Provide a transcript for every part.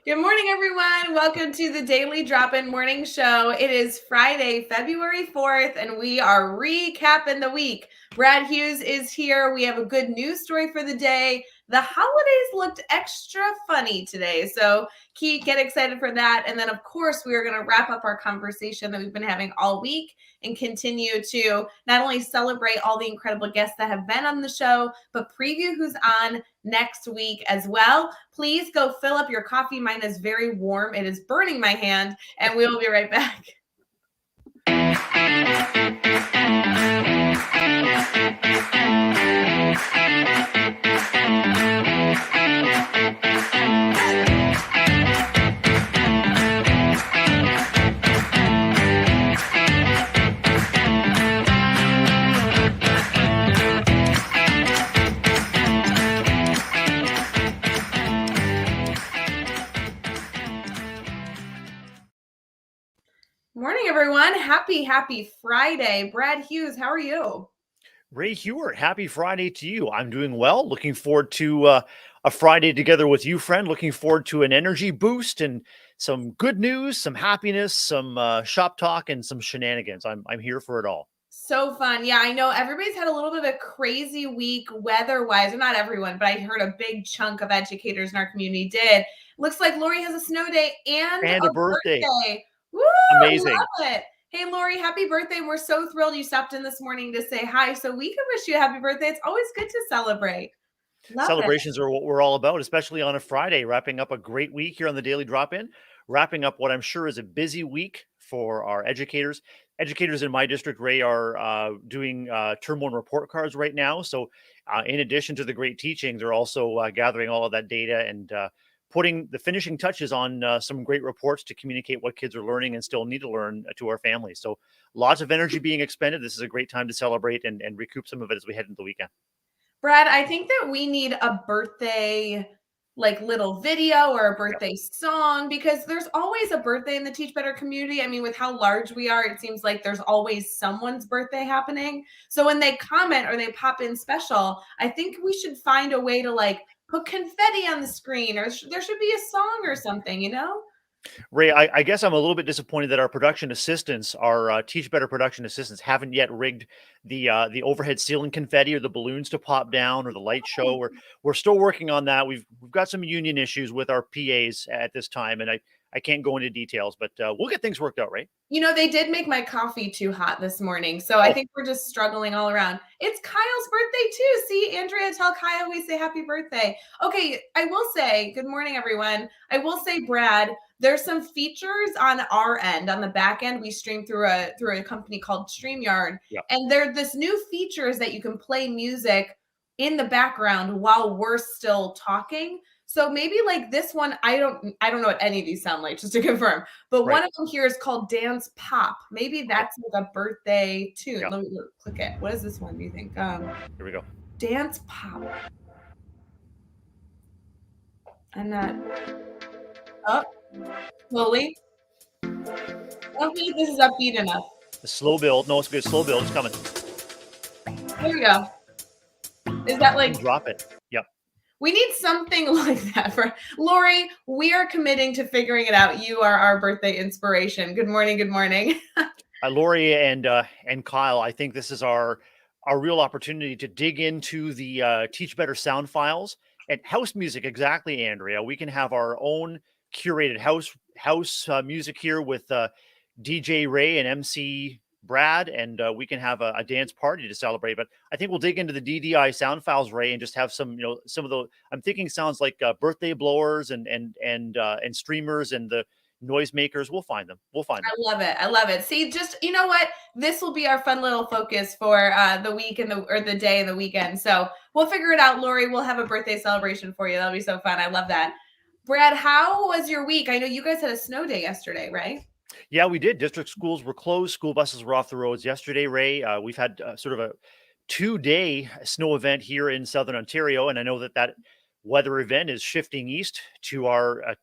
Good morning, everyone. Welcome to the Daily Drop-In Morning Show. It is Friday, February 4th, and we are recapping the week. Brad Hughes is here. We have a good news story for the day. The holidays looked extra funny today, so get excited for that. And then, of course, we are going to wrap up our conversation that we've been having all week and continue to not only celebrate all the incredible guests that have been on the show, but preview who's on next week as well. Please go fill up your coffee. Mine is very warm. It is burning my hand, and we will be right back. Morning, everyone. Happy Friday. Brad Hughes, how are you? Ray Hewart, happy Friday to you. I'm doing well. Looking forward to a Friday together with you, friend. Looking forward to an energy boost and some good news, some happiness, some shop talk, and some shenanigans. I'm here for it all. So fun. Yeah, I know everybody's had a little bit of a crazy week weather-wise. Well, not everyone, but I heard a big chunk of educators in our community did. Looks like Lori has a snow day and And a a birthday. birthday. Woo! Amazing. Love it. Hey, Lori, happy birthday. We're so thrilled you stopped in this morning to say hi. So we can wish you a happy birthday. It's always good to celebrate. Love it. Celebrations are what we're all about, especially on a Friday, wrapping up a great week here on the Daily Drop-In, wrapping up what I'm sure is a busy week for our educators. Educators in my district, Ray, are doing term one report cards right now. So in addition to the great teaching, they're also gathering all of that data and putting the finishing touches on some great reports to communicate what kids are learning and still need to learn to our families. So lots of energy being expended. This is a great time to celebrate and recoup some of it as we head into the weekend. Brad, I think that we need a birthday little video or a birthday song, because there's always a birthday in the Teach Better community. I mean, with how large we are, it seems like there's always someone's birthday happening. So when they comment or they pop in special, I think we should find a way to put confetti on the screen, or there should be a song or something, you know? Ray, I guess I'm a little bit disappointed that our production assistants, our Teach Better production assistants, haven't yet rigged the overhead ceiling confetti or the balloons to pop down or the light show. We're still working on that. We've got some union issues with our PAs at this time, and I can't go into details, but we'll get things worked out, right? You know, they did make my coffee too hot this morning, so I think we're just struggling all around. It's Kyle's birthday too. See, Andrea, tell Kyle we say happy birthday. Okay, I will say good morning, everyone. I will say, Brad, there's some features on our end, on the back end. We stream through a company called StreamYard, Yeah. and this new feature is that you can play music in the background while we're still talking. So maybe like this one, I don't know what any of these sound like, just to confirm. But one of them here is called Dance Pop. Maybe that's like a birthday tune. Let me click it. What is this one, do you think? Here we go. Dance Pop. I'm not. Up. Slowly. I don't think this is upbeat enough. The slow build. No, it's good. Slow build. It's coming. Here we go. Is that like. Drop it. Yep. We need something like that for Lori. We are committing to figuring it out. You are our birthday inspiration. Good morning. Good morning. Lori and Kyle, I think this is our real opportunity to dig into the Teach Better sound files and house music. Exactly, Andrea. We can have our own curated house music here with DJ Rae and MC Brad, and we can have a dance party to celebrate. But I think we'll dig into the DDI sound files, Ray, and just have some, some of the. I'm thinking sounds like birthday blowers and streamers and the noisemakers. We'll find them. I love it. I love it. See, just, you know what? This will be our fun little focus for the week or the day and the weekend. So we'll figure it out, Lori. We'll have a birthday celebration for you. That'll be so fun. I love that. Brad, how was your week? I know you guys had a snow day yesterday, right? Yeah, we did. District schools were closed. School buses were off the roads yesterday, Ray. We've had sort of a 2-day snow event here in Southern Ontario. And I know that weather event is shifting east to our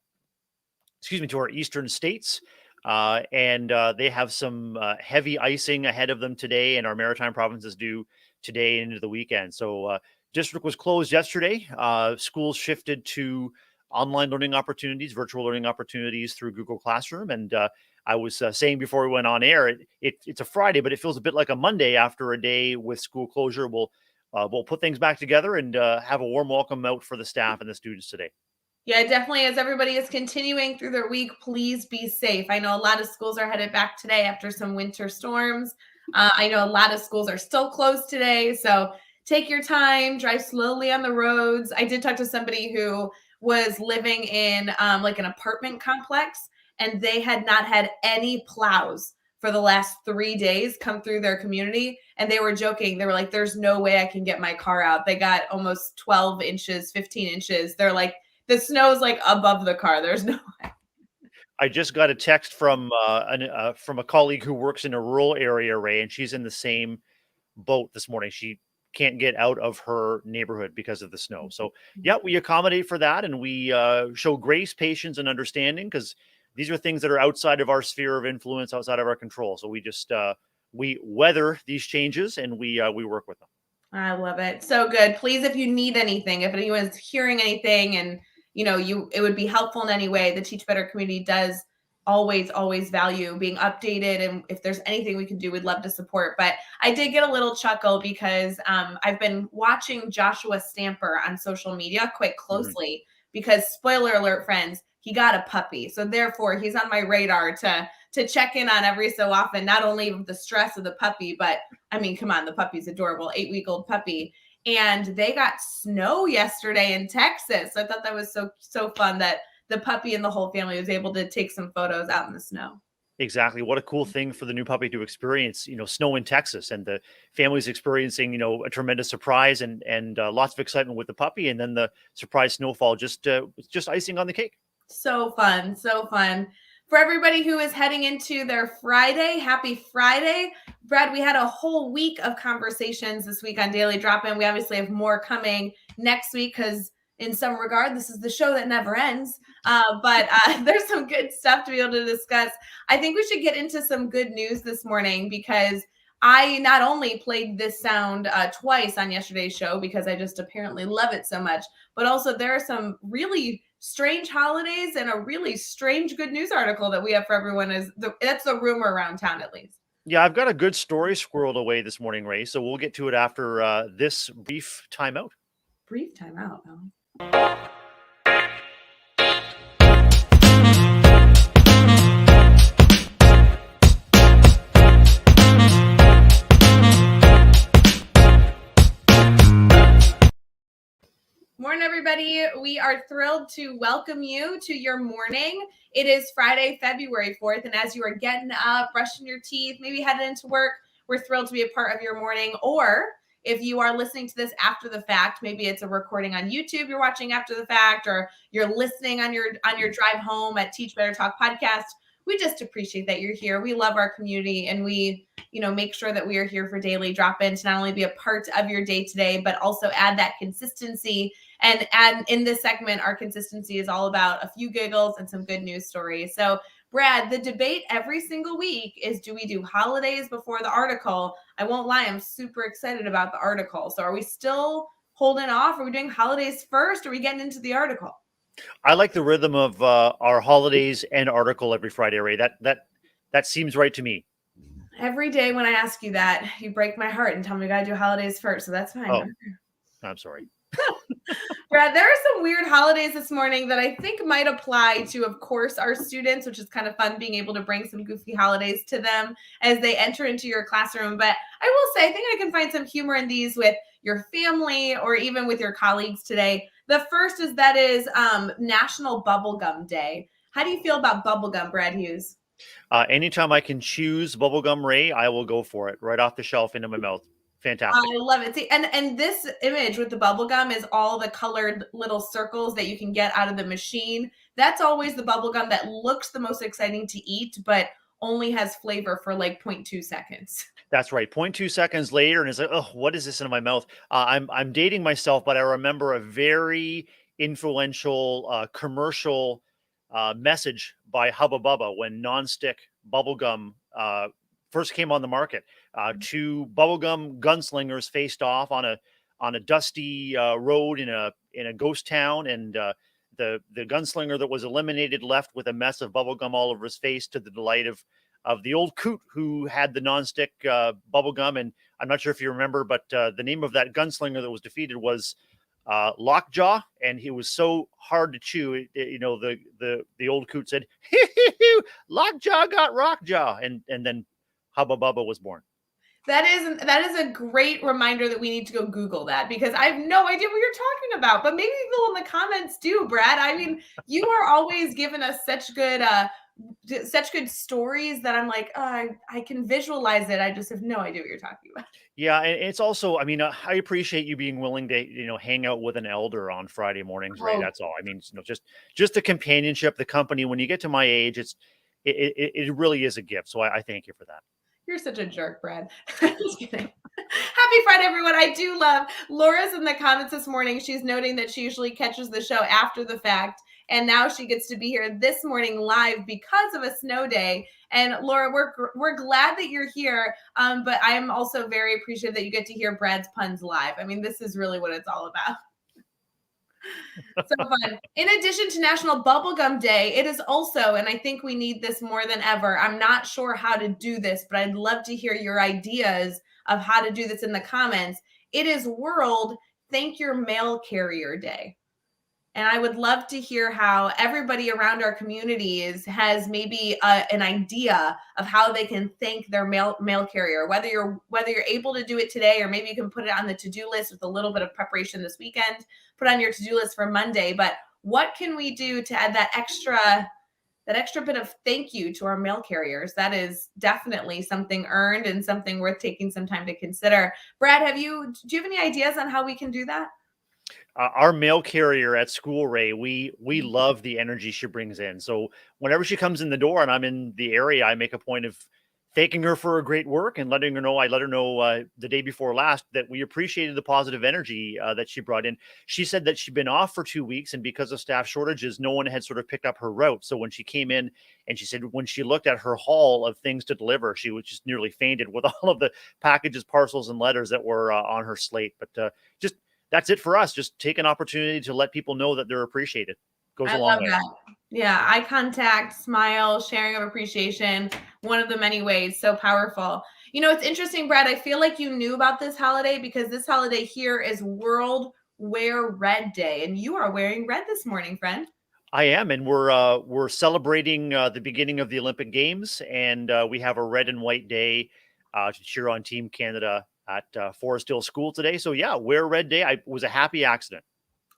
eastern states. And they have some heavy icing ahead of them today, and our maritime provinces do today into the weekend. So district was closed yesterday. Schools shifted to online learning opportunities, virtual learning opportunities through Google Classroom. And I was saying before we went on air, it's a Friday, but it feels a bit like a Monday after a day with school closure. We'll put things back together and have a warm welcome out for the staff and the students today. Yeah, definitely. As everybody is continuing through their week, please be safe. I know a lot of schools are headed back today after some winter storms. I know a lot of schools are still closed today. So take your time, drive slowly on the roads. I did talk to somebody who was living in like an apartment complex, and they had not had any plows for the last 3 days come through their community. And they were joking. They were like, there's no way I can get my car out. They got almost 12 inches, 15 inches. They're like, the snow is like above the car. There's no way. I just got a text from a colleague who works in a rural area, Ray, and she's in the same boat this morning. She can't get out of her neighborhood because of the snow. So, yeah, we accommodate for that, and we show grace, patience, and understanding, because these are things that are outside of our sphere of influence, outside of our control. So we just we weather these changes, and we work with them. I love it. So good. Please, if you need anything, if anyone's hearing anything and it would be helpful in any way, the Teach Better community does always value being updated. And if there's anything we can do, we'd love to support. But I did get a little chuckle because I've been watching Joshua Stamper on social media quite closely because, spoiler alert, friends, he got a puppy. So therefore, he's on my radar to check in on every so often, not only the stress of the puppy, but I mean, come on, the puppy's adorable, 8-week-old puppy. And they got snow yesterday in Texas. So I thought that was so fun that the puppy and the whole family was able to take some photos out in the snow. Exactly. What a cool thing for the new puppy to experience, snow in Texas, and the family's experiencing, a tremendous surprise and lots of excitement with the puppy. And then the surprise snowfall, just icing on the cake. So fun. So fun. For everybody who is heading into their Friday, happy Friday. Brad, we had a whole week of conversations this week on Daily Drop-In. We obviously have more coming next week because in some regard, this is the show that never ends. But there's some good stuff to be able to discuss. I think we should get into some good news this morning because I not only played this sound twice on yesterday's show because I just apparently love it so much, but also there are some really strange holidays and a really strange good news article that we have for everyone. That's the rumor around town, at least. Yeah, I've got a good story squirreled away this morning, Ray. So we'll get to it after this brief timeout. Brief timeout. Morning, everybody. We are thrilled to welcome you to your morning. It is Friday, February 4th, and as you are getting up, brushing your teeth, maybe heading into work, we're thrilled to be a part of your morning. Or if you are listening to this after the fact, maybe it's a recording on YouTube you're watching after the fact, or you're listening on your drive home at Teach Better Talk podcast. We just appreciate that you're here. We love our community, and we make sure that we are here for Daily Drop-In to not only be a part of your day today, but also add that consistency. And in this segment, our consistency is all about a few giggles and some good news stories. So, Brad, the debate every single week is, do we do holidays before the article? I won't lie, I'm super excited about the article. So are we still holding off? Are we doing holidays first? Or are we getting into the article? I like the rhythm of our holidays and article every Friday, Ray. That seems right to me. Every day when I ask you that, you break my heart and tell me we got to do holidays first. So that's fine. Oh, I'm sorry. Brad, there are some weird holidays this morning that I think might apply to, of course, our students, which is kind of fun being able to bring some goofy holidays to them as they enter into your classroom. But I will say, I think I can find some humor in these with your family or even with your colleagues today. The first is National Bubblegum Day. How do you feel about bubblegum, Brad Hughes? Anytime I can choose bubblegum, Ray, I will go for it. Right off the shelf into my mouth. Fantastic. I love it. See, and this image with the bubble gum is all the colored little circles that you can get out of the machine. That's always the bubble gum that looks the most exciting to eat, but only has flavor for like 0.2 seconds. That's right. 0.2 seconds later, and it's like, oh, what is this in my mouth? I'm dating myself, but I remember a very influential commercial message by Hubba Bubba when nonstick bubblegum first came on the market. Two bubblegum gunslingers faced off on a dusty road in a ghost town, and the gunslinger that was eliminated left with a mess of bubble gum all over his face, to the delight of the old coot who had the nonstick bubble gum. And I'm not sure if you remember, but the name of that gunslinger that was defeated was Lockjaw, and he was so hard to chew. The old coot said, "Lockjaw got Rockjaw," and then Hubba Bubba was born. That is a great reminder that we need to go Google that, because I have no idea what you're talking about. But maybe people in the comments do, Brad. I mean, you are always giving us such good stories that I'm like, oh, I can visualize it. I just have no idea what you're talking about. Yeah, and it's also, I mean, I appreciate you being willing to, hang out with an elder on Friday mornings, Ray. Oh, That's all. I mean, just the companionship, the company. When you get to my age, it really is a gift. So I thank you for that. you're such a jerk, Brad. Just kidding. Happy Friday, everyone. I do love Laura's in the comments this morning. She's noting that she usually catches the show after the fact, and now she gets to be here this morning live because of a snow day. And Laura, we're glad that you're here, but I am also very appreciative that you get to hear Brad's puns live. I mean, this is really what it's all about. So fun. In addition to National Bubblegum Day, it is also, and I think we need this more than ever, I'm not sure how to do this, but I'd love to hear your ideas of how to do this in the comments. It is World Thank Your Mail Carrier Day. And I would love to hear how everybody around our communities has maybe an idea of how they can thank their mail carrier, whether you're able to do it today, or maybe you can put it on the to-do list with a little bit of preparation this weekend, put on your to-do list for Monday. But what can we do to add that extra bit of thank you to our mail carriers? That is definitely something earned and something worth taking some time to consider. Brad, do you have any ideas on how we can do that? Our mail carrier at school, Ray, we love the energy she brings in. So whenever she comes in the door and I'm in the area, I make a point of thanking her for her great work and letting her know. I let her know the day before last that we appreciated the positive energy that she brought in. She said that she'd been off for 2 weeks, and because of staff shortages, no one had sort of picked up her route. So when she came in, and she said when she looked at her haul of things to deliver, she was just nearly fainted with all of the packages, parcels, and letters that were on her slate. But just that's it for us. Just take an opportunity to let people know that they're appreciated. Goes a long way. That. Yeah, eye contact, smile, sharing of appreciation, one of the many ways. So powerful. It's interesting, Brad. I feel like you knew about this holiday because this holiday here is World Wear Red Day, and you are wearing red this morning, friend. I am, and we're celebrating the beginning of the Olympic Games, and we have a red and white day to cheer on Team Canada at Forest Hill School today. So yeah, wear red day. It was a happy accident.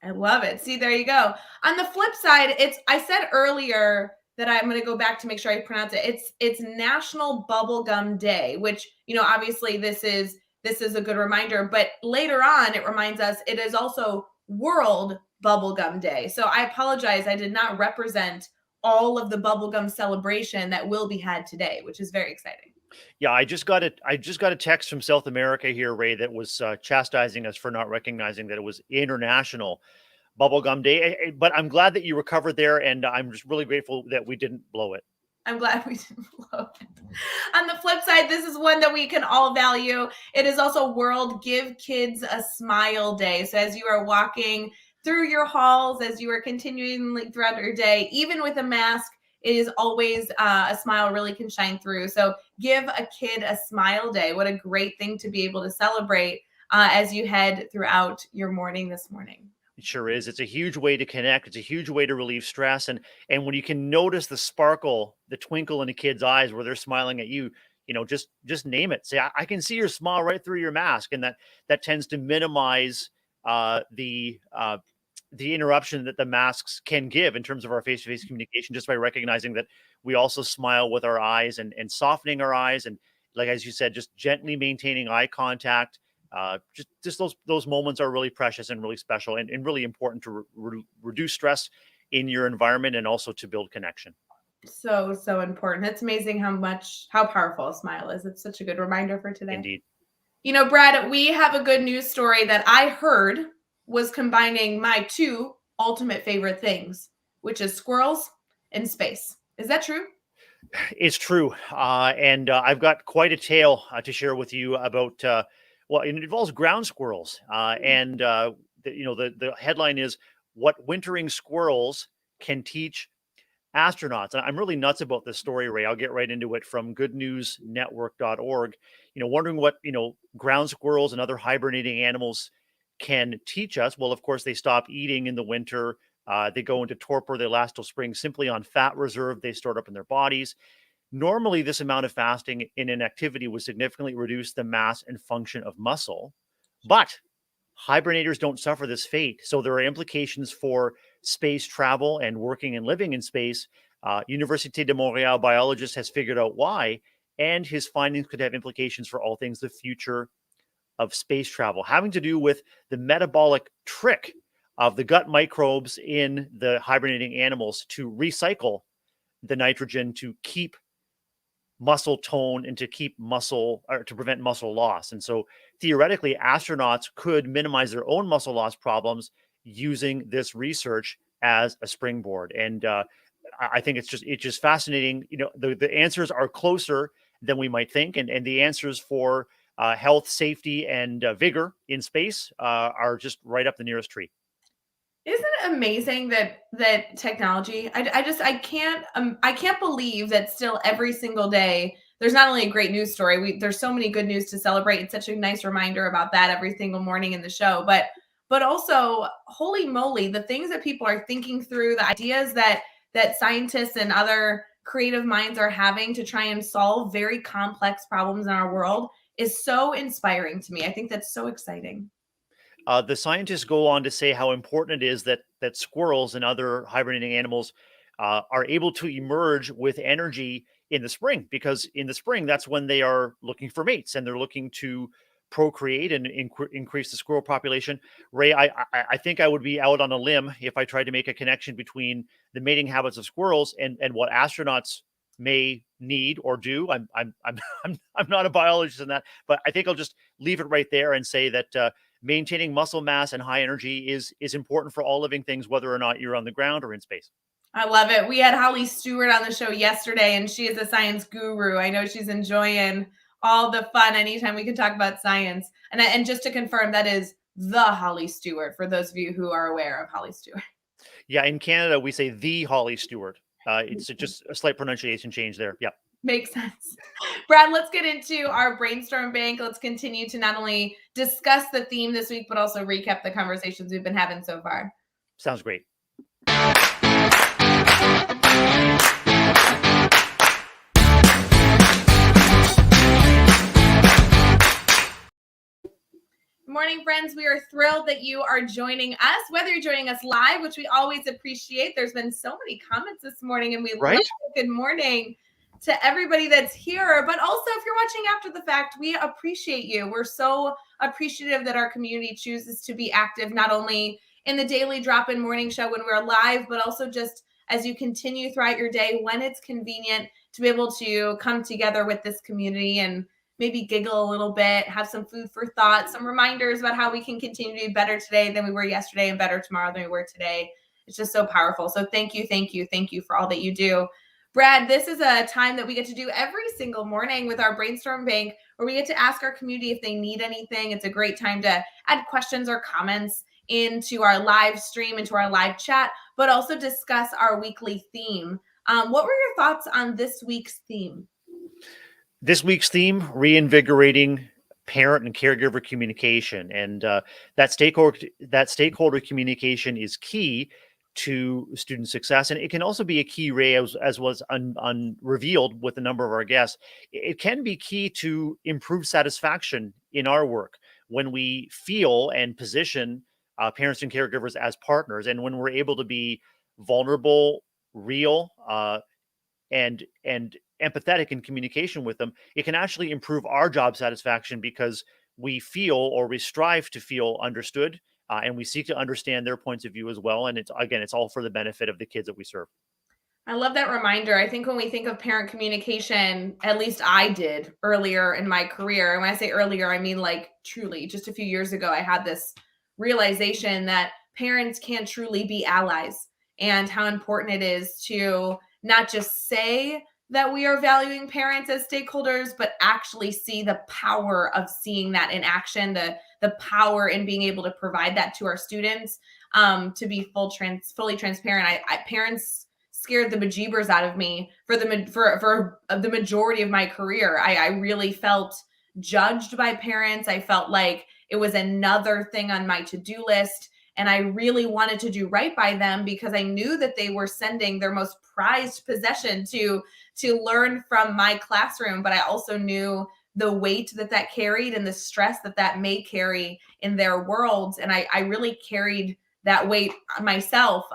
I love it. See, there you go. On the flip side, I said earlier that I'm going to go back to make sure I pronounce it. It's National Bubblegum Day, which, obviously this is a good reminder, but later on it reminds us it is also World Bubblegum Day. So I apologize. I did not represent all of the bubblegum celebration that will be had today, which is very exciting. Yeah, I just got a text from South America here, Ray, that was chastising us for not recognizing that it was International Bubblegum Day. But I'm glad that you recovered there, and I'm just really grateful that we didn't blow it. I'm glad we didn't blow it. On the flip side, this is one that we can all value. It is also World Give Kids a Smile Day. So as you are walking through your halls, as you are continuing throughout your day, even with a mask, it is always a smile really can shine through. So give a kid a smile day. What a great thing to be able to celebrate as you head throughout your morning this morning. It sure is. It's a huge way to connect. It's a huge way to relieve stress. And when you can notice the sparkle, the twinkle in a kid's eyes where they're smiling at you, just name it. Say, I can see your smile right through your mask. And that tends to minimize the interruption that the masks can give in terms of our face-to-face communication, just by recognizing that we also smile with our eyes and softening our eyes. And like, as you said, just gently maintaining eye contact. Just those moments are really precious and really special and really important to reduce stress in your environment and also to build connection. So important. It's amazing how powerful a smile is. It's such a good reminder for today. Indeed. Brad, we have a good news story that I heard was combining my two ultimate favorite things, which is squirrels and space. Is that true? It's true. And I've got quite a tale to share with you about, it involves ground squirrels. And the headline is, what wintering squirrels can teach astronauts. And I'm really nuts about this story, Ray. I'll get right into it from goodnewsnetwork.org. Wondering what, ground squirrels and other hibernating animals can teach us. Well, of course, they stop eating in the winter. They go into torpor. They last till spring simply on fat reserve they stored up in their bodies. Normally, this amount of fasting in an activity would significantly reduce the mass and function of muscle. But hibernators don't suffer this fate. So there are implications for space travel and working and living in space. Université de Montréal biologist has figured out why, and his findings could have implications for all things the future of space travel, having to do with the metabolic trick of the gut microbes in the hibernating animals to recycle the nitrogen to keep muscle tone and to keep muscle, or to prevent muscle loss. And so theoretically, astronauts could minimize their own muscle loss problems using this research as a springboard. And I think it's just fascinating. The answers are closer than we might think, and the answers for health, safety, and vigor in space are just right up the nearest tree. Isn't it amazing that technology? I can't believe that still every single day there's not only a great news story. There's so many good news to celebrate. It's such a nice reminder about that every single morning in the show. But also, holy moly, the things that people are thinking through, the ideas that scientists and other creative minds are having to try and solve very complex problems in our world is so inspiring to me. I think that's so exciting. The scientists go on to say how important it is that squirrels and other hibernating animals are able to emerge with energy in the spring, because in the spring that's when they are looking for mates and they're looking to procreate and increase the squirrel population. Ray, I think I would be out on a limb if I tried to make a connection between the mating habits of squirrels and what astronauts may need or do. I'm not a biologist in that, but I think I'll just leave it right there and say that maintaining muscle mass and high energy is important for all living things, whether or not you're on the ground or in space. I love it. We had Holly Stewart on the show yesterday, and she is a science guru. I know she's enjoying all the fun anytime we can talk about science. And just to confirm, that is the Holly Stewart, for those of you who are aware of Holly Stewart. Yeah, in Canada, we say the Holly Stewart. It's just a slight pronunciation change there. Yeah. Makes sense. Brad, let's get into our brainstorm bank. Let's continue to not only discuss the theme this week, but also recap the conversations we've been having so far. Sounds great. Good morning, friends. We are thrilled that you are joining us, whether you're joining us live, which we always appreciate. There's been so many comments this morning, and we love it. Good morning to everybody that's here. But also, if you're watching after the fact, we appreciate you. We're so appreciative that our community chooses to be active, not only in the daily drop-in morning show when we're live, but also just as you continue throughout your day when it's convenient to be able to come together with this community and maybe giggle a little bit, have some food for thought, some reminders about how we can continue to be better today than we were yesterday and better tomorrow than we were today. It's just so powerful. So thank you for all that you do. Brad, this is a time that we get to do every single morning with our brainstorm bank, where we get to ask our community if they need anything. It's a great time to add questions or comments into our live stream, into our live chat, but also discuss our weekly theme. What were your thoughts on this week's theme? This week's theme: reinvigorating parent and caregiver communication, and that stakeholder communication is key to student success, and it can also be a key, Ray, as was revealed with a number of our guests. It can be key to improve satisfaction in our work when we feel and position parents and caregivers as partners, and when we're able to be vulnerable, real, and empathetic in communication with them. It can actually improve our job satisfaction because we feel, or we strive to feel, understood, and we seek to understand their points of view as well. And it's all for the benefit of the kids that we serve. I love that reminder. I think when we think of parent communication, at least I did earlier in my career. And when I say earlier, I mean like truly just a few years ago, I had this realization that parents can truly be allies, and how important it is to not just say that we are valuing parents as stakeholders, but actually see the power of seeing that in action, the power in being able to provide that to our students. To be fully transparent, parents scared the bejeebers out of me for the majority of my career. I really felt judged by parents. I felt like it was another thing on my to-do list. And I really wanted to do right by them because I knew that they were sending their most prized possession to learn from my classroom. But I also knew the weight that carried and the stress that may carry in their worlds. And I really carried that weight myself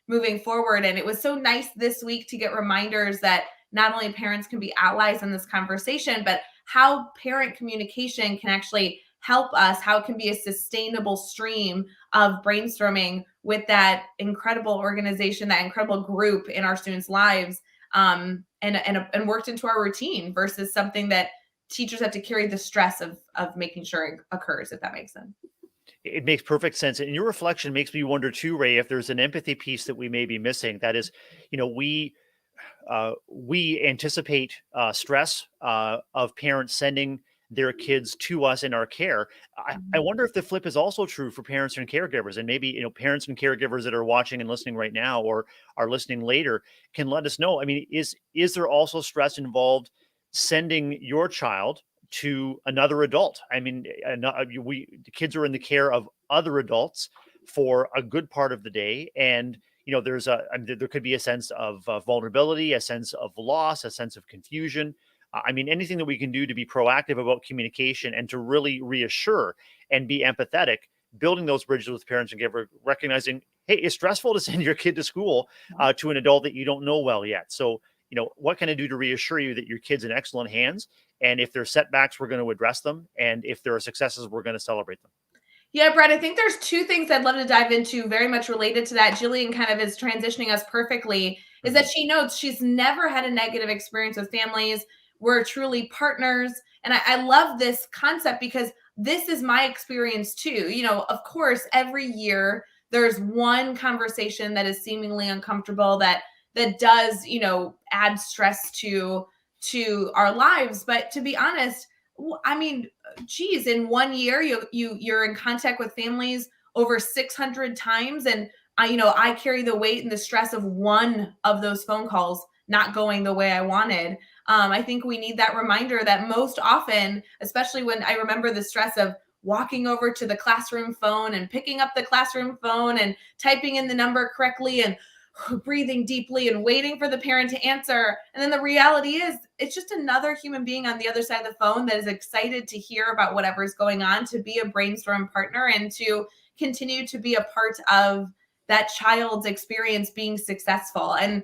moving forward. And it was so nice this week to get reminders that not only parents can be allies in this conversation, but how parent communication can actually help us, how it can be a sustainable stream of brainstorming with that incredible organization, that incredible group in our students' lives, and worked into our routine versus something that teachers have to carry the stress of making sure it occurs, if that makes sense. It makes perfect sense. And your reflection makes me wonder too, Ray, if there's an empathy piece that we may be missing. That is, we anticipate stress of parents sending their kids to us in our care. I wonder if the flip is also true for parents and caregivers, and maybe parents and caregivers that are watching and listening right now or are listening later can let us know. I mean, is there also stress involved sending your child to another adult? I mean, the kids are in the care of other adults for a good part of the day, and there could be a sense of vulnerability, a sense of loss, a sense of confusion. I mean, anything that we can do to be proactive about communication and to really reassure and be empathetic, building those bridges with parents and caregivers, recognizing, hey, it's stressful to send your kid to school to an adult that you don't know well yet. So, what can I do to reassure you that your kid's in excellent hands? And if there are setbacks, we're going to address them. And if there are successes, we're going to celebrate them. Yeah, Brad, I think there's two things I'd love to dive into very much related to that. Jillian kind of is transitioning us perfectly, is that she notes she's never had a negative experience with families. We're truly partners. And I love this concept because this is my experience too. Of course, every year there's one conversation that is seemingly uncomfortable that does, add stress to our lives. But to be honest, I mean, geez, in 1 year, you're in contact with families over 600 times. And I carry the weight and the stress of one of those phone calls not going the way I wanted. I think we need that reminder that most often, especially when I remember the stress of walking over to the classroom phone and picking up the classroom phone and typing in the number correctly and breathing deeply and waiting for the parent to answer. And then the reality is it's just another human being on the other side of the phone that is excited to hear about whatever's going on, to be a brainstorm partner and to continue to be a part of that child's experience being successful. And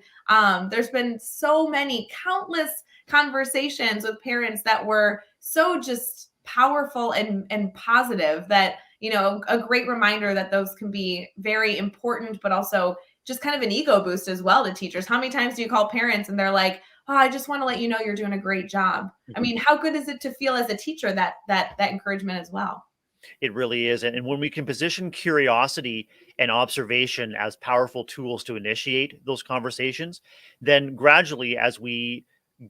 there's been so many countless conversations with parents that were so just powerful and positive that, a great reminder that those can be very important, but also just kind of an ego boost as well to teachers. How many times do you call parents and they're like, "Oh, I just want to let you know you're doing a great job." I mean, how good is it to feel as a teacher that encouragement as well? It really is. And when we can position curiosity and observation as powerful tools to initiate those conversations, then gradually, as we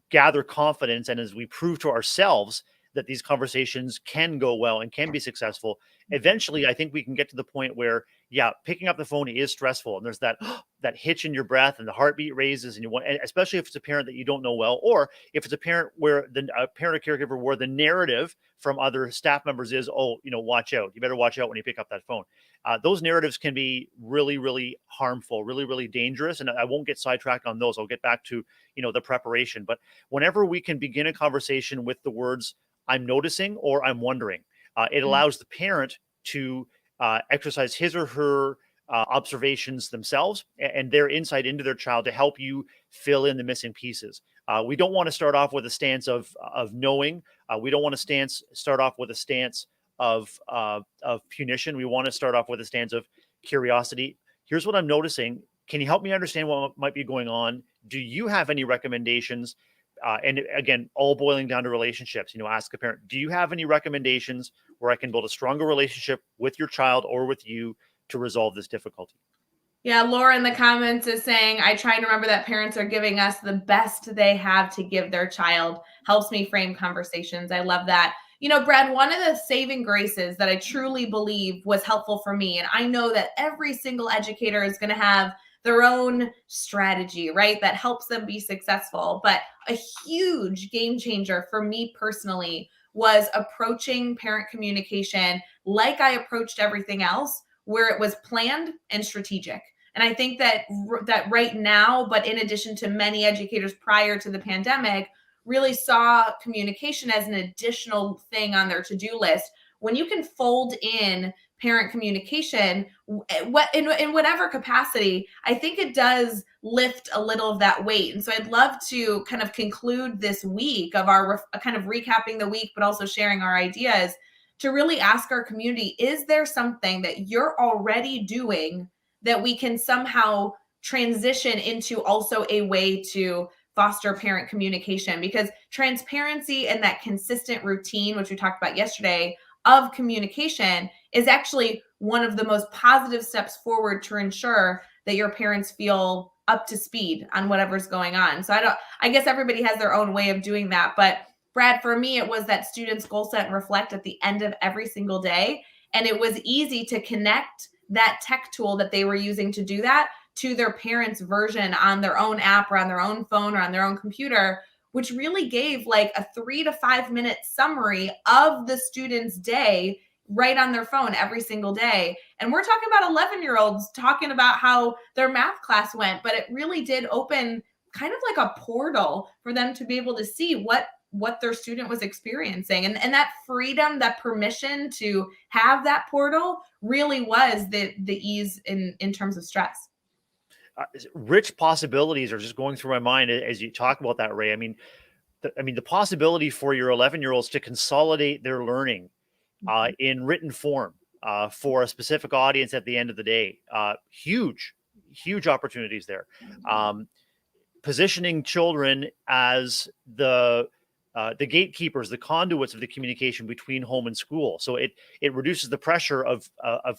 gather confidence and as we prove to ourselves that these conversations can go well and can be successful, eventually I think we can get to the point where, yeah, picking up the phone is stressful and there's that that hitch in your breath and the heartbeat raises, and and especially if it's a parent that you don't know well, or if it's a parent where a parent or caregiver where the narrative from other staff members is, oh, watch out, you better watch out when you pick up that phone. Those narratives can be really, really harmful, really, really dangerous. And I won't get sidetracked on those. I'll get back to, the preparation. But whenever we can begin a conversation with the words, I'm noticing or I'm wondering, it allows the parent to exercise his or her observations themselves and their insight into their child to help you fill in the missing pieces. We don't want to start off with a stance of knowing. We don't want to start off with a stance of punition. We want to start off with a stance of curiosity. Here's what I'm noticing. Can you help me understand what might be going on? Do you have any recommendations? And again, all boiling down to relationships. Ask a parent, do you have any recommendations where I can build a stronger relationship with your child or with you to resolve this difficulty? Yeah, Laura in the comments is saying, I try to remember that parents are giving us the best they have to give their child. Helps me frame conversations. I love that. Brad, one of the saving graces that I truly believe was helpful for me, and I know that every single educator is going to have their own strategy, right, that helps them be successful. But a huge game changer for me personally was approaching parent communication like I approached everything else, where it was planned and strategic. And I think that right now, but in addition to many educators prior to the pandemic, really saw communication as an additional thing on their to-do list. When you can fold in parent communication in whatever capacity, I think it does lift a little of that weight. And so I'd love to kind of conclude this week of our kind of recapping the week, but also sharing our ideas to really ask our community, is there something that you're already doing that we can somehow transition into also a way to foster parent communication? Because transparency and that consistent routine, which we talked about yesterday, of communication is actually one of the most positive steps forward to ensure that your parents feel up to speed on whatever's going on. So I guess everybody has their own way of doing that. But Brad, for me, it was that students goal set and reflect at the end of every single day. And it was easy to connect that tech tool that they were using to do that to their parents' version on their own app or on their own phone or on their own computer, which really gave like a 3 to 5 minute summary of the student's day right on their phone every single day. And we're talking about 11-year-olds talking about how their math class went, but it really did open kind of like a portal for them to be able to see what their student was experiencing. And that freedom, that permission to have that portal really was the ease in terms of stress. Rich possibilities are just going through my mind as you talk about that, Rae. I mean, the possibility for your 11-year-olds to consolidate their learning in written form for a specific audience at the end of the day, huge opportunities there. Positioning children as the gatekeepers, the conduits of the communication between home and school. So it reduces the pressure of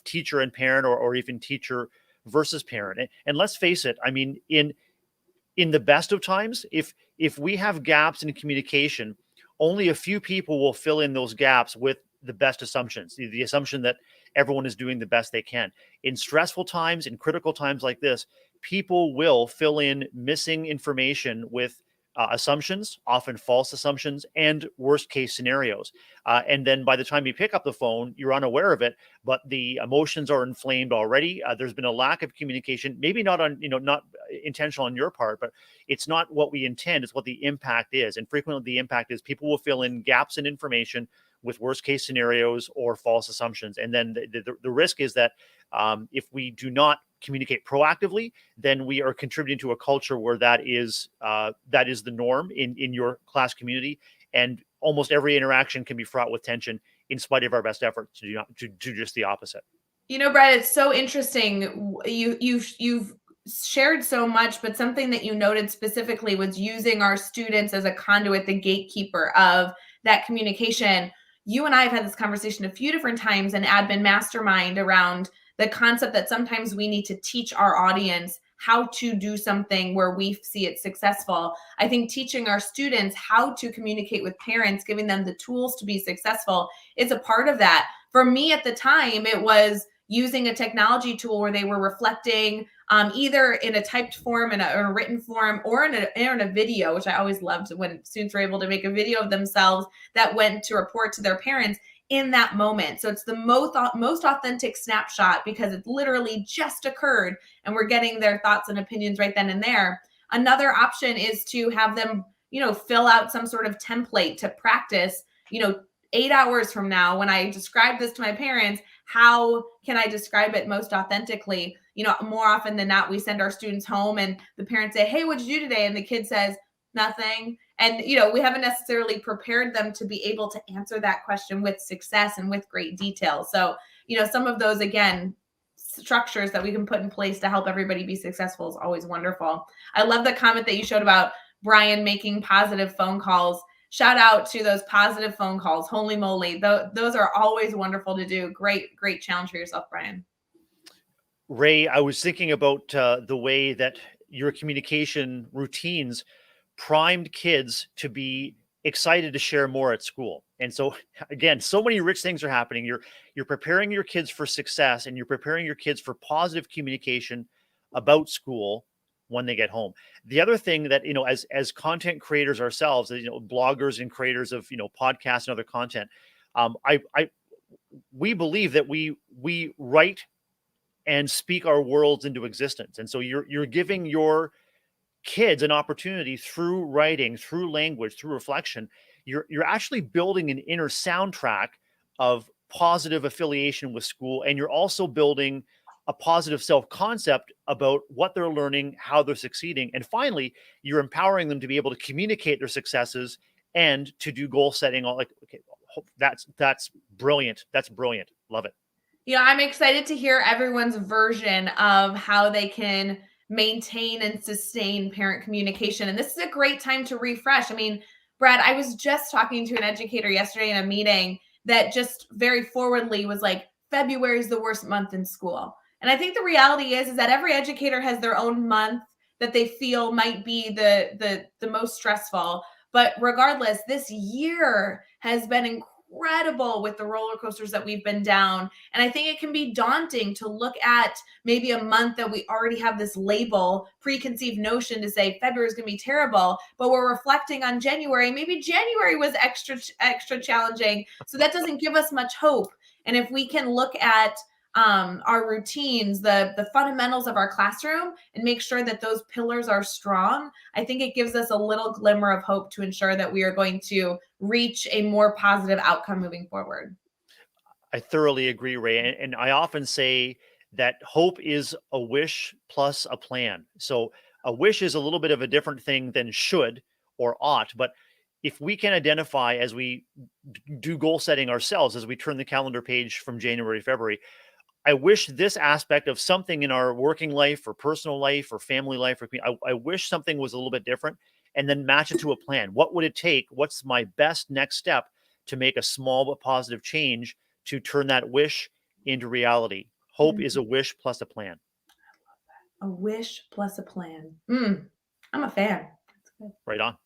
teacher and parent, or even teacher versus parent. And let's face it, I mean, in the best of times, if we have gaps in communication, only a few people will fill in those gaps with the best assumptions, the assumption that everyone is doing the best they can. In stressful times, in critical times like this, people will fill in missing information with assumptions, often false assumptions, and worst case scenarios. And then by the time you pick up the phone, you're unaware of it, but the emotions are inflamed already. There's been a lack of communication, maybe not intentional on your part, but it's not what we intend, it's what the impact is. And frequently the impact is people will fill in gaps in information with worst case scenarios or false assumptions. And then the risk is that if we do not communicate proactively, then we are contributing to a culture where that is the norm in your class community, and almost every interaction can be fraught with tension in spite of our best efforts to do just the opposite. Brad, it's so interesting. You've shared so much, but something that you noted specifically was using our students as a conduit, the gatekeeper of that communication. You and I have had this conversation a few different times in Admin Mastermind around the concept that sometimes we need to teach our audience how to do something where we see it successful. I think teaching our students how to communicate with parents, giving them the tools to be successful, is a part of that. For me at the time, it was using a technology tool where they were reflecting either in a typed form, in a written form, or in a video, which I always loved when students were able to make a video of themselves that went to report to their parents in that moment. So it's the most authentic snapshot because it literally just occurred and we're getting their thoughts and opinions right then and there. Another option is to have them, fill out some sort of template to practice, 8 hours from now, when I describe this to my parents, how can I describe it most authentically? More often than not, we send our students home and the parents say, "Hey, what'd you do today?" And the kid says, "Nothing." And, we haven't necessarily prepared them to be able to answer that question with success and with great detail. So, some of those, again, structures that we can put in place to help everybody be successful is always wonderful. I love the comment that you showed about Brian making positive phone calls. Shout out to those positive phone calls. Holy moly. Those are always wonderful to do. Great challenge for yourself, Brian. Rae, I was thinking about the way that your communication routines primed kids to be excited to share more at school. And so again, so many rich things are happening. You're preparing your kids for success, and you're preparing your kids for positive communication about school when they get home. The other thing that, as content creators ourselves, bloggers and creators of, podcasts and other content, I we believe that we write and speak our worlds into existence. And so you're giving your kids an opportunity through writing, through language, through reflection. You're actually building an inner soundtrack of positive affiliation with school, and you're also building a positive self-concept about what they're learning, how they're succeeding, and finally, you're empowering them to be able to communicate their successes and to do goal setting. All like, okay, that's brilliant. That's brilliant. Love it. Yeah, I'm excited to hear everyone's version of how they can maintain and sustain parent communication. And this is a great time to refresh. I mean, Brad, I was just talking to an educator yesterday in a meeting that just very forwardly was like, February is the worst month in school. And I think the reality is that every educator has their own month that they feel might be the most stressful. But regardless, this year has been incredible with the roller coasters that we've been down. And I think it can be daunting to look at maybe a month that we already have this label, preconceived notion to say February is going to be terrible, but we're reflecting on January. Maybe January was extra challenging. So that doesn't give us much hope. And if we can look at our routines, the fundamentals of our classroom, and make sure that those pillars are strong, I think it gives us a little glimmer of hope to ensure that we are going to reach a more positive outcome moving forward. I thoroughly agree, Ray. And I often say that hope is a wish plus a plan. So a wish is a little bit of a different thing than should or ought. But if we can identify, as we do goal setting ourselves, as we turn the calendar page from January to February, I wish this aspect of something in our working life or personal life or family life, I wish something was a little bit different, and then match it to a plan. What would it take? What's my best next step to make a small but positive change to turn that wish into reality? Hope is a wish plus a plan. A wish plus a plan. I'm a fan. Right on.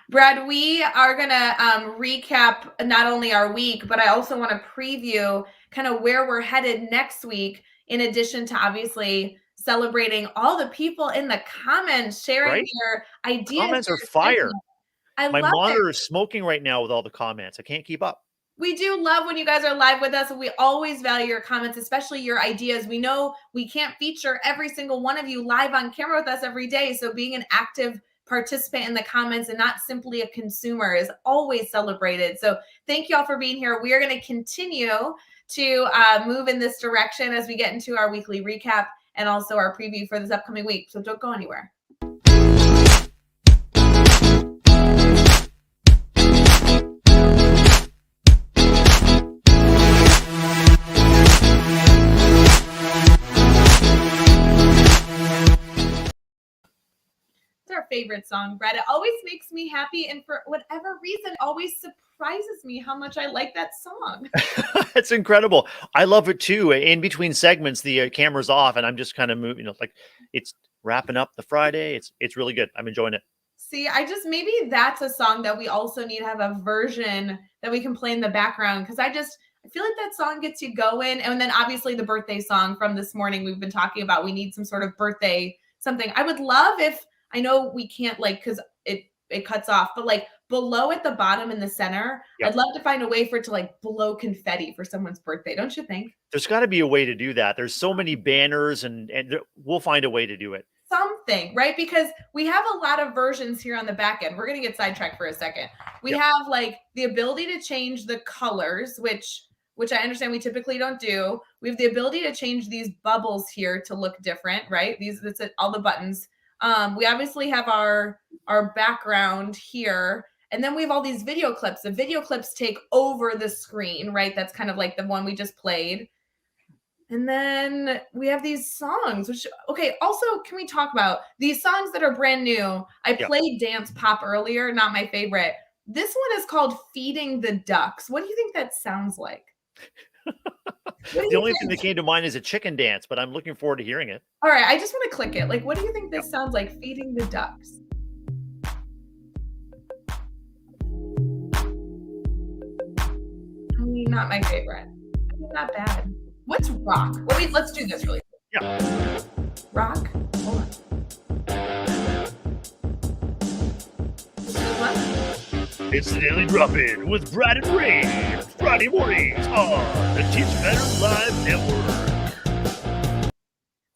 Brad, we are going to recap not only our week, but I also want to preview kind of where we're headed next week, in addition to obviously celebrating all the people in the comments sharing Right? their ideas. Comments are fire. My love monitor it. is smoking right now with all the comments. I can't keep up. We do love when you guys are live with us, and we always value your comments, especially your ideas. We know we can't feature every single one of you live on camera with us every day, so being an active participant in the comments and not simply a consumer is always celebrated. So thank you all for being here. We are going to continue to move in this direction as we get into our weekly recap and also our preview for this upcoming week. So don't go anywhere. Our favorite song, Brad. It always makes me happy, and for whatever reason, always surprises me how much I like that song. It's incredible. I love it too. In between segments, the camera's off, and I'm just kind of moving. Like it's wrapping up the Friday. It's really good. I'm enjoying it. See, maybe that's a song that we also need to have a version that we can play in the background, because I feel like that song gets you going. And then obviously the birthday song from this morning we've been talking about. We need some sort of birthday something. I would love if, I know we can't because it cuts off, but like below at the bottom in the center, I'd love to find a way for it to like blow confetti for someone's birthday. Don't you think? There's got to be a way to do that. There's so many banners and we'll find a way to do it. Something, right? Because we have a lot of versions here on the back end. We're going to get sidetracked for a second. We have like the ability to change the colors, which I understand we typically don't do. We have the ability to change these bubbles here to look different, right? That's all the buttons. We obviously have our background here, and then we have all these video clips. The video clips take over the screen, right? That's kind of like the one we just played. And then we have these songs, which, okay, also, can we talk about these songs that are brand new? I played Dance Pop earlier, not my favorite. This one is called Feeding the Ducks. What do you think that sounds like? The only thing that came to mind is a chicken dance, but I'm looking forward to hearing it. All right, I just want to click it. Like, what do you think this sounds like? Feeding the ducks. Not my favorite. Not bad. What's rock? Let's do this really quick. Yeah. Rock? Hold on. It's the Daily Drop-In with Brad and Rae, Friday mornings on the Teach Better Live Network.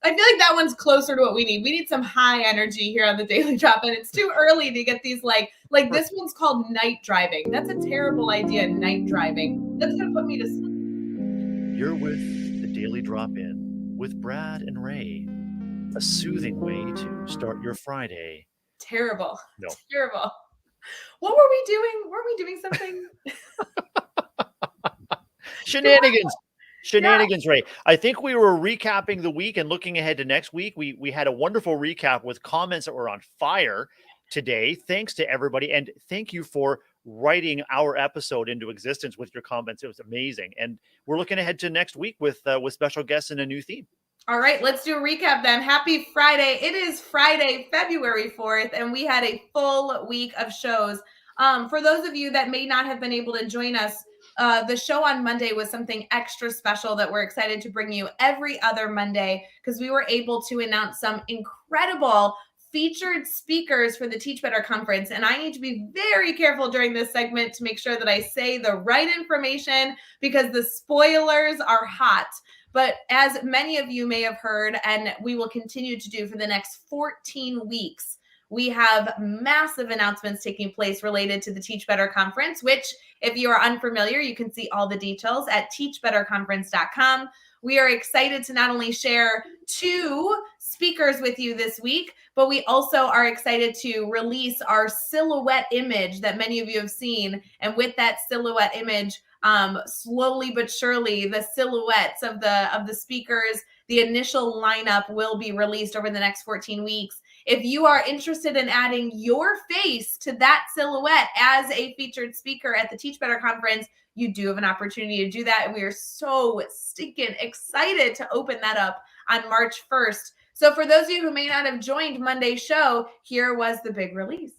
I feel like that one's closer to what we need. We need some high energy here on the Daily Drop-In. It's too early to get these like this one's called night driving. That's a terrible idea, night driving. That's going to put me to sleep. You're with the Daily Drop-In with Brad and Rae, a soothing way to start your Friday. Terrible. No. Terrible. What were we doing? Were we doing something? Shenanigans. Shenanigans, Rae. I think we were recapping the week and looking ahead to next week. We had a wonderful recap with comments that were on fire today. Thanks to everybody. And thank you for writing our episode into existence with your comments. It was amazing. And we're looking ahead to next week with special guests and a new theme. All right, let's do a recap then. Happy Friday. It is Friday, February 4th, and we had a full week of shows. For those of you that may not have been able to join us, the show on Monday was something extra special that we're excited to bring you every other Monday because we were able to announce some incredible featured speakers for the Teach Better Conference. And I need to be very careful during this segment to make sure that I say the right information because the spoilers are hot. But as many of you may have heard, and we will continue to do for the next 14 weeks, we have massive announcements taking place related to the Teach Better Conference, which if you are unfamiliar, you can see all the details at teachbetterconference.com. We are excited to not only share 2 speakers with you this week, but we also are excited to release our silhouette image that many of you have seen. And with that silhouette image, slowly but surely, the silhouettes of the speakers, the initial lineup will be released over the next 14 weeks. If you are interested in adding your face to that silhouette as a featured speaker at the Teach Better Conference, you do have an opportunity to do that. And we are so stinking excited to open that up on March 1st. So for those of you who may not have joined Monday's show, here was the big release.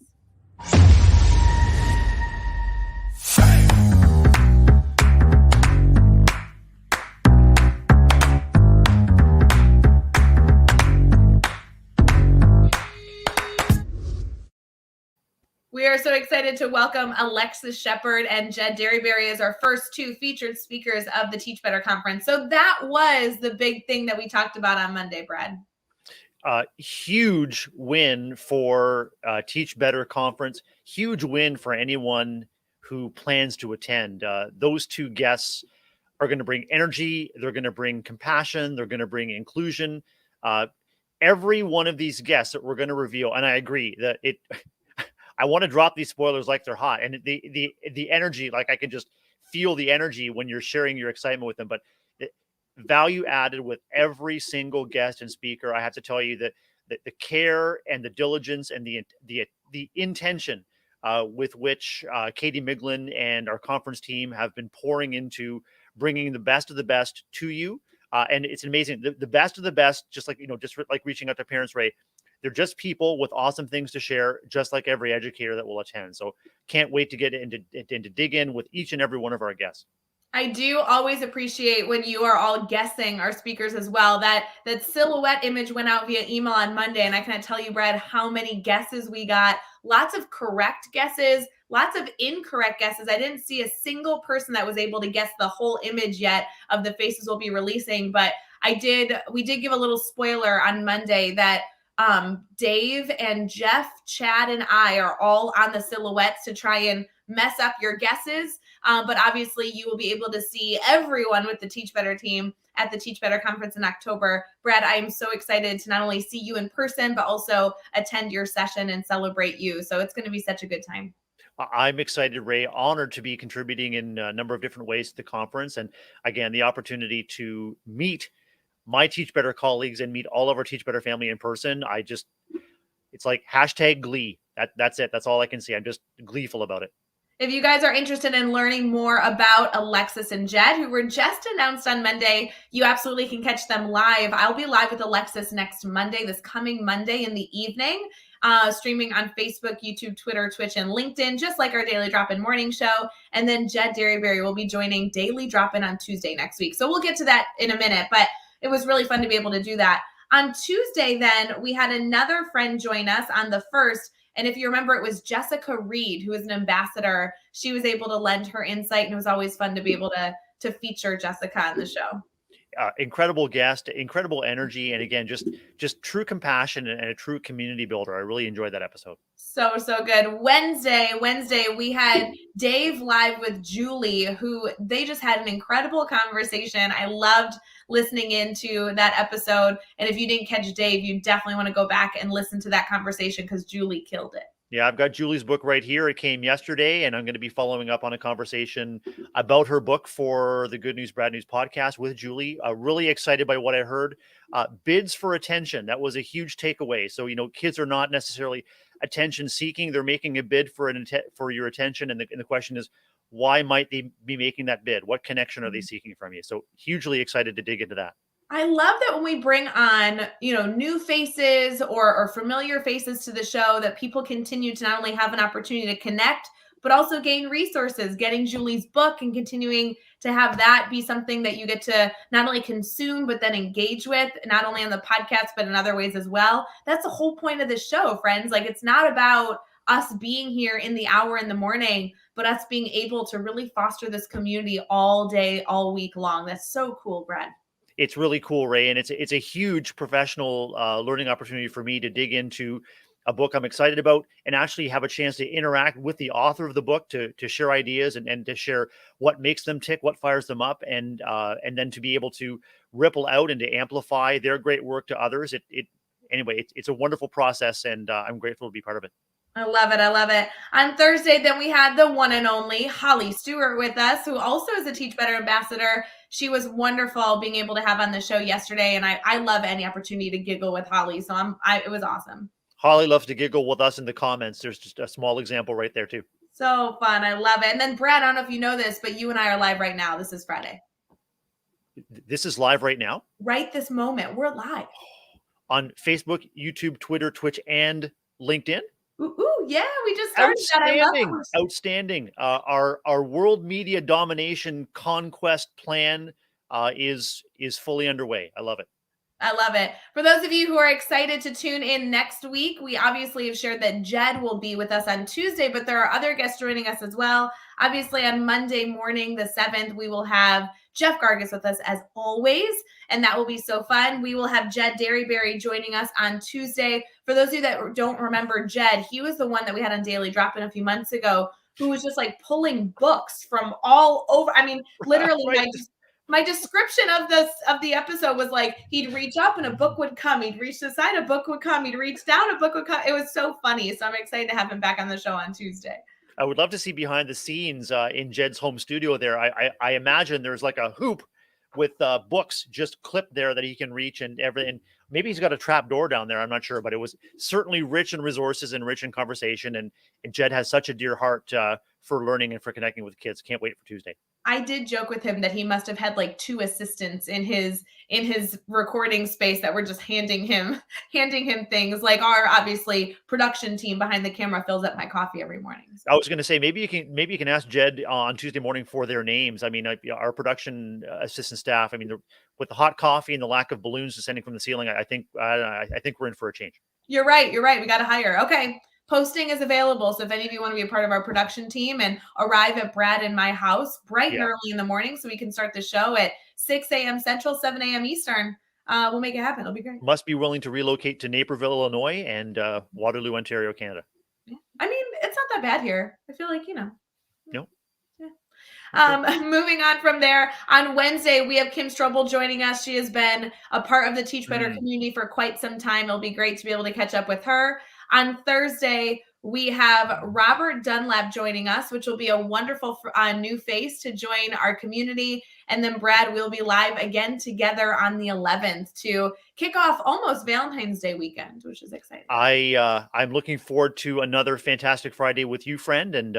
We are so excited to welcome Alexis Shepard and Jed Derryberry as our first 2 featured speakers of the Teach Better Conference. So that was the big thing that we talked about on Monday, Brad. Huge win for Teach Better Conference. Huge win for anyone who plans to attend. Those 2 guests are going to bring energy. They're going to bring compassion. They're going to bring inclusion. Every one of these guests that we're going to reveal, and I agree that it. I want to drop these spoilers like they're hot, and the energy, like I can just feel the energy when you're sharing your excitement with them. But the value added with every single guest and speaker, I have to tell you that the care and the diligence and the intention with which Katie Miglin and our conference team have been pouring into bringing the best of the best to you, and it's amazing. The best of the best, just like like reaching out to parents, Rae. They're just people with awesome things to share, just like every educator that will attend. So can't wait to get into dig in with each and every one of our guests. I do always appreciate when you are all guessing our speakers as well. That silhouette image went out via email on Monday, and I can't tell you, Brad, how many guesses we got. Lots of correct guesses, lots of incorrect guesses. I didn't see a single person that was able to guess the whole image yet of the faces we'll be releasing, but we did give a little spoiler on Monday that Dave and Jeff, Chad, and I are all on the silhouettes to try and mess up your guesses. But obviously you will be able to see everyone with the Teach Better team at the Teach Better Conference in October. Brad, I am so excited to not only see you in person, but also attend your session and celebrate you. So it's going to be such a good time. I'm excited, Rae, honored to be contributing in a number of different ways to the conference. And again, the opportunity to meet my Teach Better colleagues and meet all of our Teach Better family in person. It's like #Glee. That's it. That's all I can see. I'm just gleeful about it. If you guys are interested in learning more about Alexis and Jed, who were just announced on Monday, you absolutely can catch them live. I'll be live with Alexis next Monday, this coming Monday in the evening, streaming on Facebook, YouTube, Twitter, Twitch, and LinkedIn, just like our Daily Drop-In morning show. And then Jed Derryberry will be joining Daily Drop-In on Tuesday next week. So we'll get to that in a minute, but it was really fun to be able to do that. On Tuesday, then, we had another friend join us on the 1st. And if you remember, it was Jessica Reed, who is an ambassador. She was able to lend her insight, and it was always fun to be able to feature Jessica on the show. Incredible guest, incredible energy, and again, just true compassion and a true community builder. I really enjoyed that episode. So good. Wednesday, we had Dave live with Julie, who they just had an incredible conversation. I loved listening into that episode. And if you didn't catch Dave, you definitely want to go back and listen to that conversation because Julie killed it. Yeah, I've got Julie's book right here. It came yesterday, and I'm going to be following up on a conversation about her book for the Good News, Bad News podcast with Julie. Really excited by what I heard. Bids for attention. That was a huge takeaway. So, kids are not necessarily attention seeking. They're making a bid for your attention. And the question is, why might they be making that bid? What connection are they seeking from you? So hugely excited to dig into that. I love that when we bring on, new faces or familiar faces to the show, that people continue to not only have an opportunity to connect, but also gain resources, getting Julie's book and continuing to have that be something that you get to not only consume, but then engage with, not only on the podcast, but in other ways as well. That's the whole point of the show, friends. Like, it's not about us being here in the hour in the morning, but us being able to really foster this community all day, all week long. That's so cool, Brad. It's really cool, Ray, and it's a huge professional learning opportunity for me to dig into a book I'm excited about and actually have a chance to interact with the author of the book to share ideas and to share what makes them tick, what fires them up, and then to be able to ripple out and to amplify their great work to others. It's a wonderful process, and I'm grateful to be part of it. I love it. On Thursday, then we had the one and only Holly Stewart with us, who also is a Teach Better ambassador. She was wonderful being able to have on the show yesterday, and I love any opportunity to giggle with Holly, so it was awesome. Holly loves to giggle with us in the comments. There's just a small example right there too. So fun. I love it. And then Brad, I don't know if you know this, but you and I are live right now. This is Friday. This is live right now? Right this moment. We're live. On Facebook, YouTube, Twitter, Twitch, and LinkedIn? Ooh, yeah, we just started that. Outstanding. Our world media domination conquest plan is fully underway. I love it. I love it. For those of you who are excited to tune in next week, we obviously have shared that Jed will be with us on Tuesday, but there are other guests joining us as well. Obviously, on Monday morning, the 7th, we will have Jeff Gargas with us as always, and that will be so fun. We will have Jed Derryberry joining us on Tuesday. For those of you that don't remember Jed, he was the one that we had on Daily Drop-In a few months ago, who was just like pulling books from all over. I mean, literally, right. My description of the episode was like, he'd reach up and a book would come. He'd reach to the side, a book would come. He'd reach down, a book would come. It was so funny. So I'm excited to have him back on the show on Tuesday. I would love to see behind the scenes in Jed's home studio there. I imagine there's like a hoop with books just clipped there that he can reach and everything. Maybe he's got a trap door down there. I'm not sure, but it was certainly rich in resources and rich in conversation. And Jed has such a dear heart for learning and for connecting with kids. Can't wait for Tuesday. I did joke with him that he must have had like 2 assistants in his recording space that were just handing him things. Like our obviously production team behind the camera fills up my coffee every morning. So. I was going to say maybe you can ask Jed on Tuesday morning for their names. I mean, our production assistant staff. I mean, with the hot coffee and the lack of balloons descending from the ceiling, I think we're in for a change. You're right. We got to hire. Okay. Posting is available. So if any of you want to be a part of our production team and arrive at Brad and my house bright and early in the morning so we can start the show at 6 a.m. Central, 7 a.m. Eastern, we'll make it happen. It'll be great. Must be willing to relocate to Naperville, Illinois and Waterloo, Ontario, Canada. Yeah. I mean, it's not that bad here. I feel like, No. Yeah. Moving on from there, on Wednesday, we have Kim Strobel joining us. She has been a part of the Teach Better community for quite some time. It'll be great to be able to catch up with her. On Thursday, we have Robert Dunlap joining us, which will be a wonderful new face to join our community. And then Brad will be live again together on the 11th to kick off almost Valentine's Day weekend, which is exciting. I'm looking forward to another fantastic Friday with you, friend. And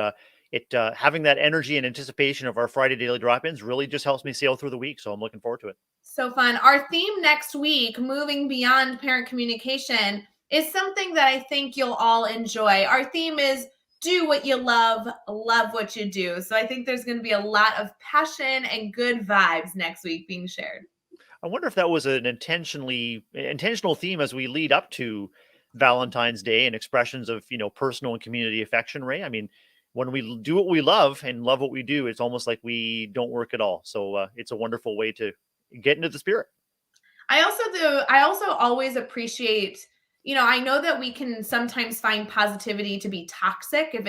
it having that energy and anticipation of our Friday daily drop-ins really just helps me sail through the week. So I'm looking forward to it. So fun. Our theme next week, moving beyond parent communication, is something that I think you'll all enjoy. Our theme is do what you love what you do. So I think there's going to be a lot of passion and good vibes next week being shared. I wonder if that was an intentional theme as we lead up to Valentine's Day and expressions of, personal and community affection, Rae. I mean, when we do what we love and love what we do, it's almost like we don't work at all. So it's a wonderful way to get into the spirit. I also always appreciate, I know that we can sometimes find positivity to be toxic if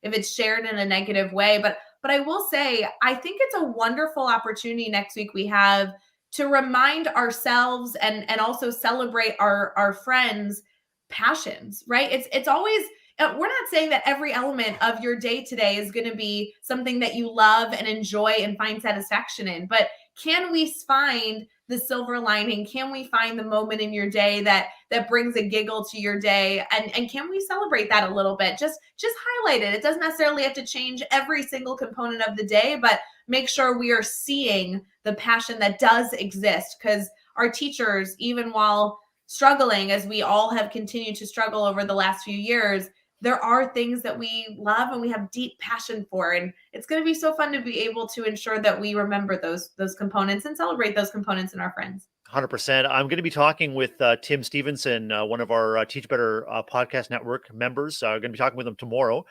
it's shared in a negative way, but I will say I think it's a wonderful opportunity next week we have to remind ourselves and also celebrate our friends' passions, right? It's always we're not saying that every element of your day today is going to be something that you love and enjoy and find satisfaction in, but can we find the silver lining? Can we find the moment in your day that brings a giggle to your day? And can we celebrate that a little bit? Just highlight it. It doesn't necessarily have to change every single component of the day, but make sure we are seeing the passion that does exist, because our teachers, even while struggling, as we all have continued to struggle over the last few years, there are things that we love and we have deep passion for. And it's going to be so fun to be able to ensure that we remember those components and celebrate those components in our friends. 100%. I'm going to be talking with Tim Stevenson, one of our Teach Better podcast network members. I'm going to be talking with him tomorrow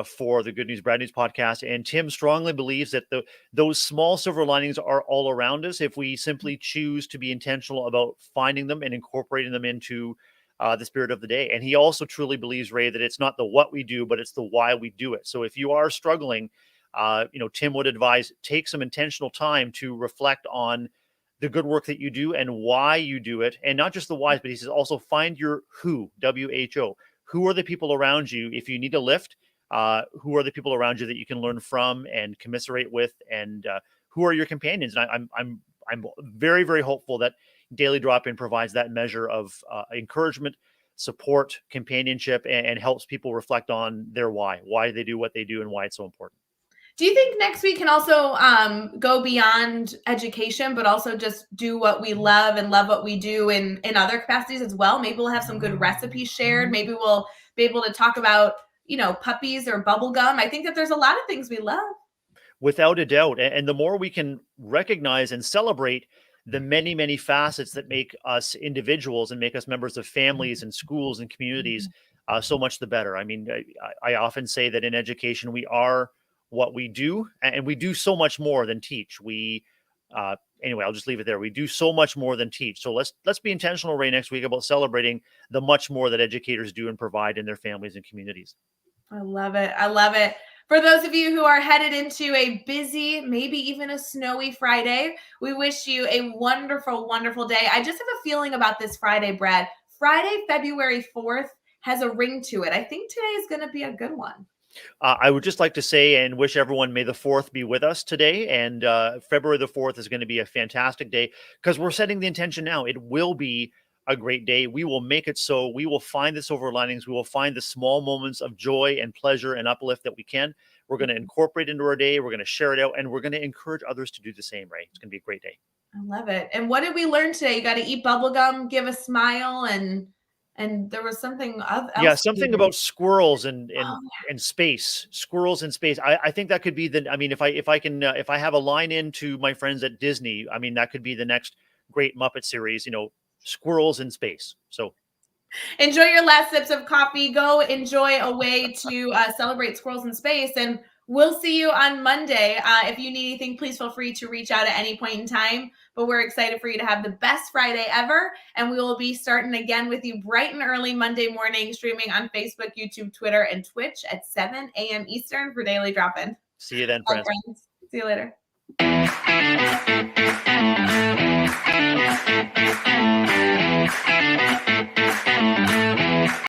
for the Good News, Bad News podcast. And Tim strongly believes that those small silver linings are all around us if we simply choose to be intentional about finding them and incorporating them into the spirit of the day. And he also truly believes, Rae, that it's not the what we do, but it's the why we do it. So if you are struggling, Tim would advise take some intentional time to reflect on the good work that you do and why you do it. And not just the whys, but he says also find your who, WHO. Who are the people around you? If you need a lift, who are the people around you that you can learn from and commiserate with? And who are your companions? And I'm very, very hopeful that Daily Drop-In provides that measure of encouragement, support, companionship, and helps people reflect on their why they do what they do and why it's so important. Do you think next week can also go beyond education, but also just do what we love and love what we do in other capacities as well? Maybe we'll have some good recipes shared. Maybe we'll be able to talk about, puppies or bubble gum. I think that there's a lot of things we love. Without a doubt. And the more we can recognize and celebrate the many, many facets that make us individuals and make us members of families and schools and communities, so much the better. I mean, I often say that in education, we are what we do, and we do so much more than teach. Anyway, I'll just leave it there. We do so much more than teach. So let's be intentional, Rae, next week about celebrating the much more that educators do and provide in their families and communities. I love it. I love it. For those of you who are headed into a busy, maybe even a snowy Friday, we wish you a wonderful, wonderful day. I just have a feeling about this Friday, Brad. Friday, February 4th has a ring to it. I think today is going to be a good one. I would just like to say and wish everyone may the 4th be with us today. And February the 4th is going to be a fantastic day because we're setting the intention now. It will be a great day. We will make it so. We will find the silver linings. We will find the small moments of joy and pleasure and uplift that we can. We're going to incorporate into our day. We're going to share it out, and we're going to encourage others to do the same, Rae. It's going to be a great day. I love it. And what did we learn today? You got to eat bubble gum, give a smile, and there was something else. Yeah, something about squirrels and space. Squirrels in space. I think that could be if I have a line into my friends at Disney, I mean, that could be the next great Muppet series, squirrels in space. So enjoy your last sips of coffee. Go enjoy a way to celebrate squirrels in space. And we'll see you on Monday. If you need anything, please feel free to reach out at any point in time. But we're excited for you to have the best Friday ever. And we will be starting again with you bright and early Monday morning, streaming on Facebook, YouTube, Twitter, and Twitch at 7 a.m. Eastern for Daily Drop-In. See you then, friends. See you later.